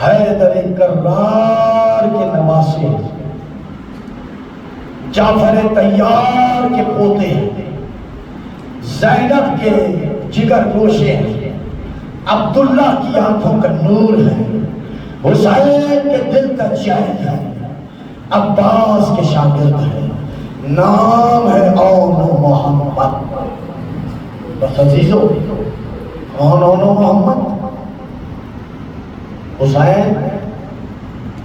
حیدر کرار کے نواسے، جعفر طیار کے پوتے، زینب کے جگر گوشے ہیں، عبداللہ کی آنکھوں کا نور ہے، حسین کے دل کا چین ہے، عباس کے شاگرد ہے، نام ہے اون محمد۔ بس عزیزو، کون اون محمد؟ حسین،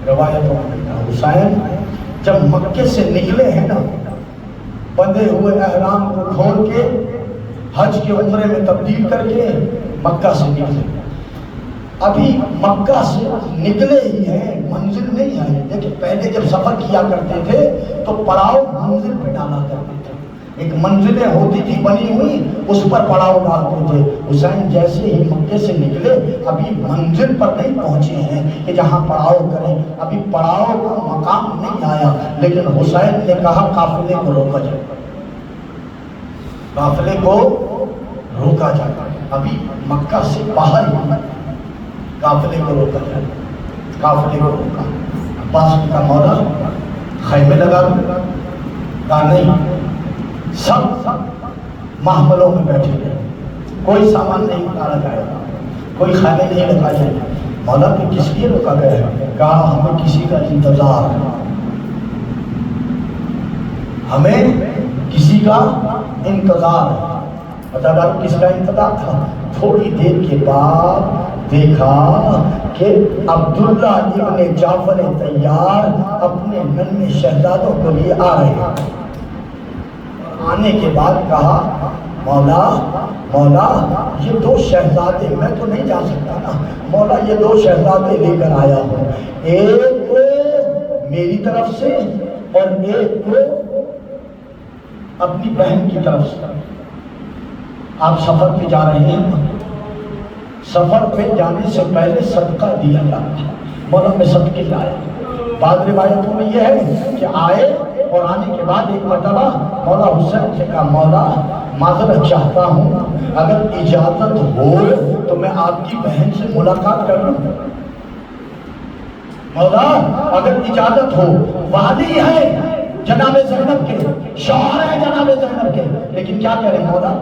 روایتوں میں حسین جب مکے سے نکلے ہیں نا، بندھے ہوئے احرام کو کھول کے حج کے عمرے میں تبدیل کر کے مکہ سے نکلے، ابھی مکہ سے نکلے ہی ہیں، منزل نہیں آئی۔ لیکن پہلے جب سفر کیا کرتے تھے تو پڑاؤ منزل پہ ڈالا کرتے تھے، ایک منزلیں ہوتی تھی بنی ہوئی، اس پر پڑاؤ ڈالتے تھے۔ حسین جیسے ہی مکے سے نکلے، ابھی منزل پر نہیں پہنچے ہیں کہ جہاں پڑاؤ کریں، ابھی پڑاؤ کا مقام نہیں آیا، لیکن حسین نے کہا قافلے کو روکا جائے، قافلے کو روکا جائے، ابھی مکہ سے باہر ہی قافلے کو روکا جائے، قافلے کو روکا۔ عباس کا مولا خیمے لگا دو، کہا نہیں، سب محملوں میں بیٹھے گئے، کوئی سامان نہیں اتارا جائے گا، کوئی خیمے نہیں لگا جائے گا۔ مولا کہ کس لیے روکا گیا ہے؟ کہا ہمیں کسی کا انتظار ہے، ہمیں کسی کا انتظار ہے۔ بتا ڈالو کس کا انتظار تھا؟ تھوڑی دیر کے بعد دیکھا کہ عبداللہ ابن جعفر طیار اپنے ننھے شہزادوں کو لیے آ رہے ہیں۔ آنے کے بعد کہا مولا مولا یہ دو شہزادے، میں تو نہیں جا سکتا نا مولا، یہ دو شہزادے لے کر آیا ہوں، ایک کو میری طرف سے اور ایک کو اپنی بہن کی طرف سے۔ آپ سفر پہ جا رہے ہیں، سفر پہ جانے سے پہلے صدقہ دیا جاتا ہے، مولا میں صدقے لایا۔ بعض روایتوں میں یہ ہے کہ آئے اور آنے کے بعد ایک مرتبہ مولا حسین سے کہا مولا معذرت چاہتا ہوں، اگر اجازت ہو تو میں آپ کی بہن سے ملاقات کر لوں؟ مولا اگر اجازت ہو، والی ہے جناب زینب کے، شوہر ہے جناب زینب کے، لیکن کیا کریں مولا،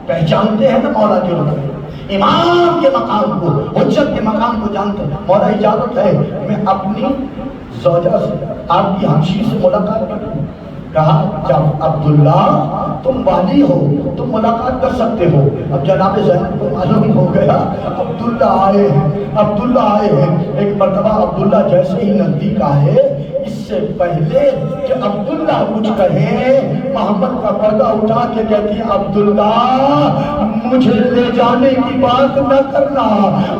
پہچانتے ہیں نا مولا کے رتبے، امام کے مقام کو، حجت کے مقام کو جانتے ہیں۔ مولا اجازت ہے میں اپنی زوجہ سے، آپ کی ہمشیر سے ملاقات کروں؟ کہا جب عبداللہ تم والی ہو تم ملاقات کر سکتے ہو۔ اب جناب زینب کو معلوم ہو گیا عبداللہ آئے ہیں، عبداللہ آئے ہیں۔ ایک مرتبہ عبداللہ جیسے ہی نزدیک آئے، اس سے پہلے کہ عبداللہ کچھ کہے، محمد کا پردہ اٹھا کے کہتی ہے عبداللہ مجھے لے جانے کی بات نہ کرنا،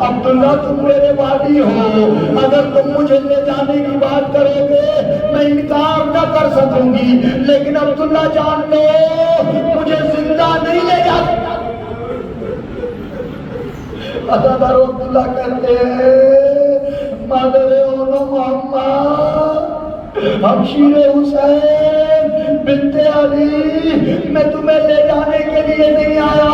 عبداللہ تم میرے والی ہو، اگر تم مجھے لے جانے کی بات کرو گے میں انکار نہ کر سکوں گی، لیکن عبداللہ جان لو مجھے زندہ نہیں لے جا سکتا۔ عزادار عبداللہ کہتے ہیں مادر اون محمد، ہمشیر حسین بنت علی، میں تمہیں لے جانے کے لیے نہیں آیا،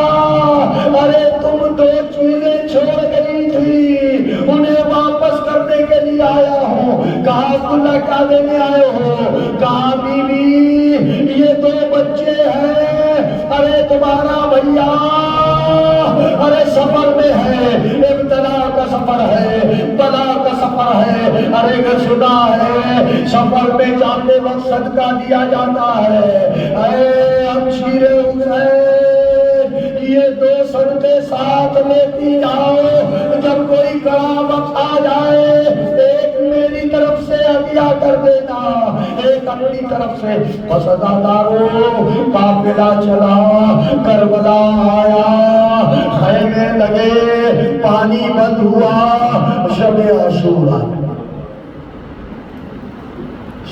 ارے تم دو چیزیں چھوڑ گئی تھی انہیں واپس کرنے کے لیے آیا ہوں۔ کہا عبداللہ کیا دینے آئے ہو؟ کہا بیوی یہ دو بچے ہیں، ارے تمہارا بھیا ارے سفر میں ہے، ابتلا کا سفر ہے، بلا کا سفر ہے، ارے گشدہ ہے، سفر میں جاتے وقت صدقہ دیا جاتا ہے۔ اے ہمشیر حسین یہ دو صدقے ساتھ لیتی جاؤ، جب کوئی کڑا وقت آ جائے ایک میری طرف سے عطیہ کر دینا، ایک اپنی طرف سے۔ بس عزادارو قافلہ چلا، کربلا آیا، خیمے لگے، پانی بند ہوا، شب عاشور آ گیا۔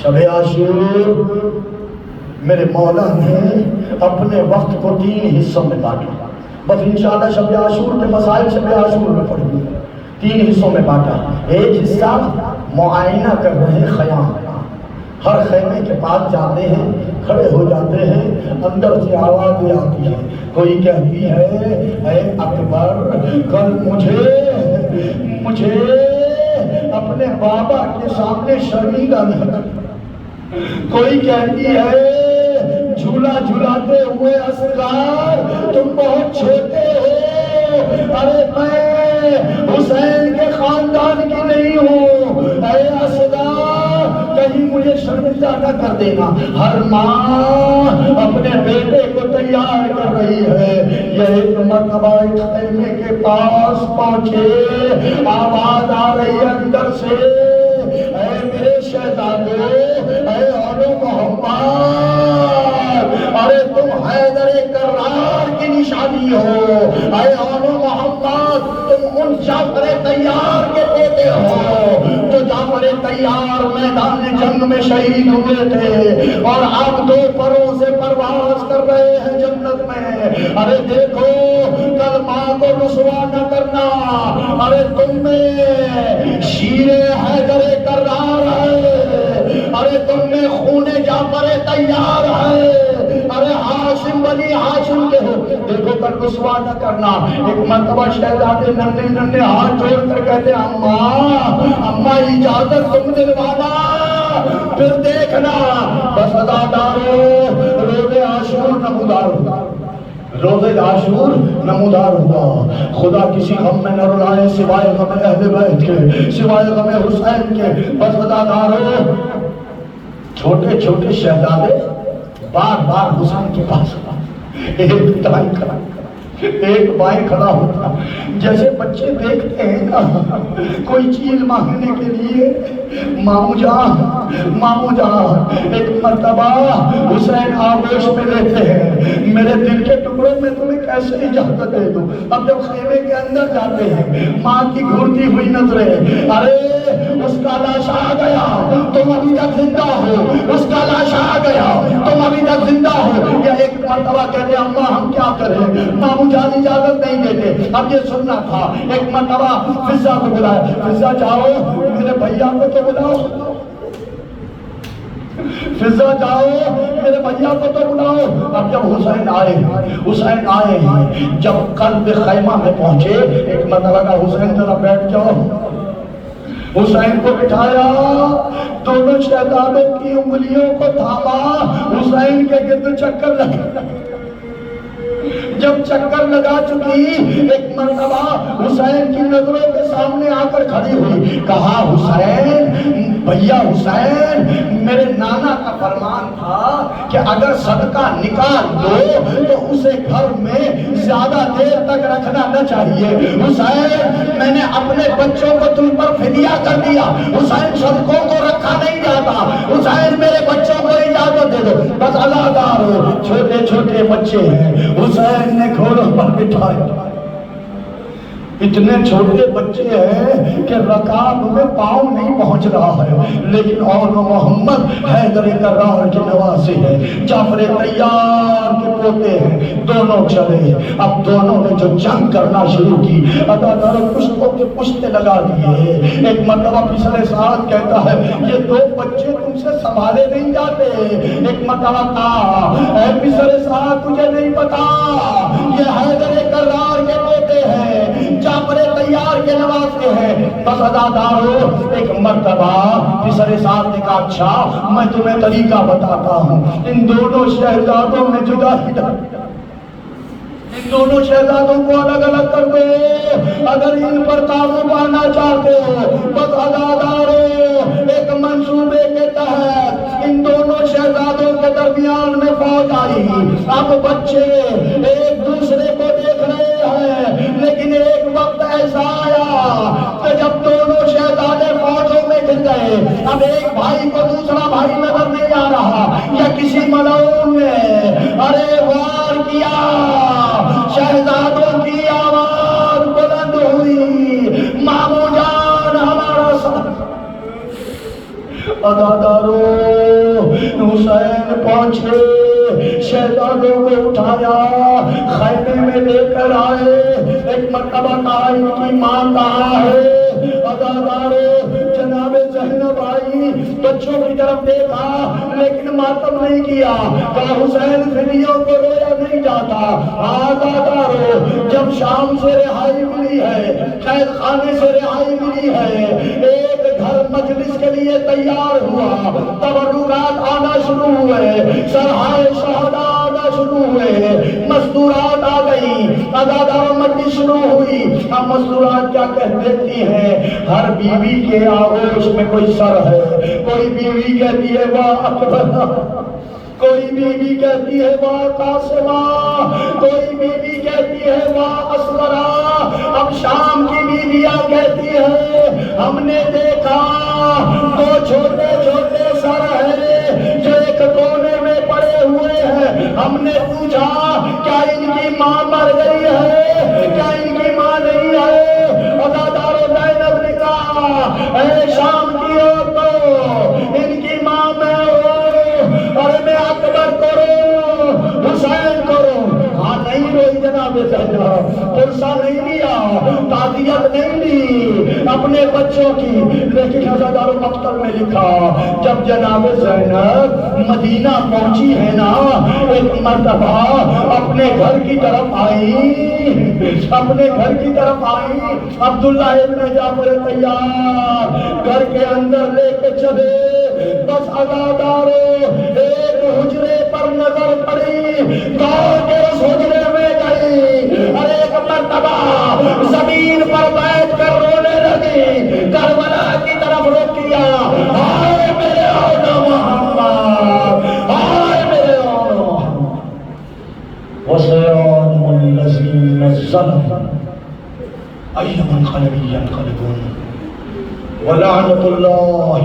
شب عاشور میرے مولا نے اپنے وقت کو 3 حصوں میں بانٹا، بس انشاءاللہ شب عاشور کے مسائل شب عاشور میں پڑھیں گے۔ 3 حصوں میں بانٹا، ایک حصہ معائنہ کر رہے خیام، ہر خیمے کے پاس جاتے ہیں، کھڑے ہو جاتے ہیں، اندر سے آوازیں آتی ہیں، کوئی کہتی ہے اے اکبر کل مجھے اپنے بابا کے سامنے شرمندہ نہ، کوئی کہتی ہے جھولا جھولاتے ہوئے اصغر تم بہت چھوٹے ہو، ارے میں حسین کے خاندان کی نہیں ہوں، اے اصغر کہیں مجھے شرمندہ نہ کر دینا۔ ہر ماں اپنے بیٹے کو تیار کر رہی ہے۔ یہ ایک مرتبہ خیمے کے پاس پہنچے، آواز آ رہی ہے اندر سے، اے میرے شہزادے، اے اولو محمد، ارے تم حیدر کرار کی نشانی ہو، اے اولو محمد تم ان جعفر طیار کے پوتے ہو جو جعفر طیار میدان جنگ میں شہید ہوئے تھے اور آپ دو پروں سے پرواز کر رہے ہیں جنت میں۔ ارے دیکھو کل ماں کو رسوا نہ کرنا، ارے تم میں شیر حیدر کرار ہے، ارے تم میں خون جعفر طیار ہے، ارے ہاشم بنی ہاشم کے ہو، دیکھو کل رسوا نہ کرنا۔ ایک مرتبہ شہزادے ننھے ننھے ہاتھ جوڑ کر کہتے اماں اجازت تم دلوانا، پھر دیکھنا بس عزادارو روزے عاشور نمودار ہوگا، روزے عاشور نمودار ہوگا۔ خدا کسی غم میں نہ رلائے سوائے غم اہل بیت کے، سوائے غم حسین کے، بس عزادارو۔ چھوٹے چھوٹے شہزادے بار بار حسین کے پاس ایک دائیں کھڑا ایک بائیں کھڑا ہوتا، جیسے بچے دیکھتے ہیں نا کوئی چیز مانگنے کے لیے، مامو جان ایک مرتبہ حسین آغوش میں لیتے ہیں، میرے دل کے ٹکڑوں میں تمہیں کیسے اجازت دے دوں۔ اب جب خیمے کے اندر جاتے ہیں، ماں کی گھورتی ہوئی نظریں، ارے اس کا لاش آ گیا تم ابھی تک زندہ ہو، اس کا لاش آ گیا تم ابھی تک زندہ ہو۔ یا ایک مرتبہ کہتے ہیں اماں ہم کیا کریں، مامو جان اجازت نہیں دیتے۔ اب یہ سننا تھا، ایک مرتبہ فضا کو بلایا، فضا جاؤ میرے بھیا کو تو بلاؤ، فضا جاؤ میرے بھیا کو تو بلاؤ۔ اب جب حسین آئے ہیں، جب قلب خیمہ میں پہنچے، ایک مرتبہ کا حسین ذرا بیٹھ جاؤ، حسین کو بٹھایا، دونوں شہزادوں کی انگلیوں کو تھاما، حسین کے گرد چکر لگا۔ جب چکر لگا چکی، ایک مرتبہ حسین کی نظروں کے سامنے آ کر کھڑی ہوئی، کہا حسین بھیا حسین، میرے نانا کا فرمان تھا کہ اگر صدقہ نکال دو تو اسے گھر میں زیادہ دیر تک رکھنا نہ چاہیے۔ حسین میں نے اپنے بچوں کو تم پر فدیہ کر دیا، حسین صدقوں کو رکھا نہیں جاتا، حسین میرے بچوں کو اجازت دے دو۔ بس عزادار ہو، چھوٹے چھوٹے بچے ہیں، حسین نے گھوڑوں پر بٹھایا، اتنے چھوٹے بچے ہیں کہ رکاب میں پاؤں نہیں پہنچ رہا ہے، لیکن اور محمد حیدر کرار کے نواسے ہیں، جعفر طیار کے پوتے ہیں، دونوں چلے۔ اب دونوں نے جو جنگ کرنا شروع کی، عزادار پشتوں کے پشتے لگا دیے۔ ایک مرتبہ پچھلے ساتھ کہتا ہے یہ دو بچے تم سے سنبھالے نہیں جاتے۔ ایک مرتبہ کہا اے پچھلے ساتھ تجھے نہیں پتا یہ حیدر کرار کے پوتے ہیں، جعفر طیار کے نواسے ہیں۔ بس عزادارو ایک مرتبہ پسر ساتھ نے کہا اچھا میں تمہیں طریقہ بتاتا ہوں، ان دونوں شہزادوں میں جدائی ڈال، ان دونوں شہزادوں کو الگ الگ کر دو اگر ان پر قابو پانا چاہتے ہو۔ بس عزادارو ایک منصوبے کے تحت ان دونوں شہزادوں کے درمیان میں فوج آئی۔ اب بچے ایک دوسرے کو دیکھ رہے ہیں، لیکن ایک وقت ایسا آیا کہ جب دونوں شہزادے فوجوں میں گر گئے، اب ایک بھائی کو دوسرا بھائی نظر نہیں آ رہا، یا کسی ملعون نے ارے وار کیا، شہزادوں کی آواز بلند ہوئی، مامو جان ہمارا ساتھ۔ عزادارو حسین پہنچے، شہزادوں کو اٹھایا، خیمے میں لے کر آئے۔ ایک مرتبہ کہا ان کی ماں کہاں ہے؟ عزادارو جناب زینب آئی، بچوں کی طرف دیکھا لیکن ماتم نہیں کیا، کہا حسین فدیوں کو رویا نہیں جاتا۔ عزادارو جب شام سے رہائی ملی ہے، قید خانے سے رہائی ملی ہے، ایک تیار ہوا، تبرکات آنا شروع ہوئے، سرحائے شہداء آنا شروع ہوئے، مستورات آ گئی، ادادار مٹی شروع ہوئی۔ اب مستورات کیا کہہ دیتی ہیں؟ ہر بیوی کے آغوش میں کوئی سر ہے، کوئی بیوی کہتی ہے واہ اکبر، کوئی بیوی کہتی ہے واہ قاسمہ، کوئی بیوی کہتی ہے واہ اسورا۔ اب شام کی بیویاں کہتی ہے ہم نے دیکھا دو چھوٹے چھوٹے سر ہیں جو ایک کونے میں پڑے ہوئے ہیں، ہم نے پوچھا کیا ان کی ماں مر گئی ہے، کیا ان کی ماں نہیں ہے؟ عزادار زینب نے کہا اے شام کی عورتوں، ان کی ماں میں ہوں، اور میں اکبر کرو حسین کرو۔ ہاں نہیں روئی جناب زینب، پرسہ نہیں لیا، تعزیت نہیں لی اپنے بچوں کی، لیکن عزادار مقتل میں لکھا جب جناب زینب مدینہ پہنچی ہے نا، ایک مرتبہ اپنے گھر کی طرف آئی، اپنے گھر کی طرف آئی، عبداللہ ابن جعفر تیار گھر کے اندر لے کے چلے، بس عزادارو ایک حجرے پر نظر پڑی، دوڑ کے اس حجرے میں گئی اور ایک مرتبہ زمین پر بیٹھ کر رونے لگی، کربلا کی طرف رخ کیا، ہائے میرے اولا محمد، ہائے میرے اولا محمد، وسيعلم الذين ظلموا أي منقلب ينقلبون ولعنة الله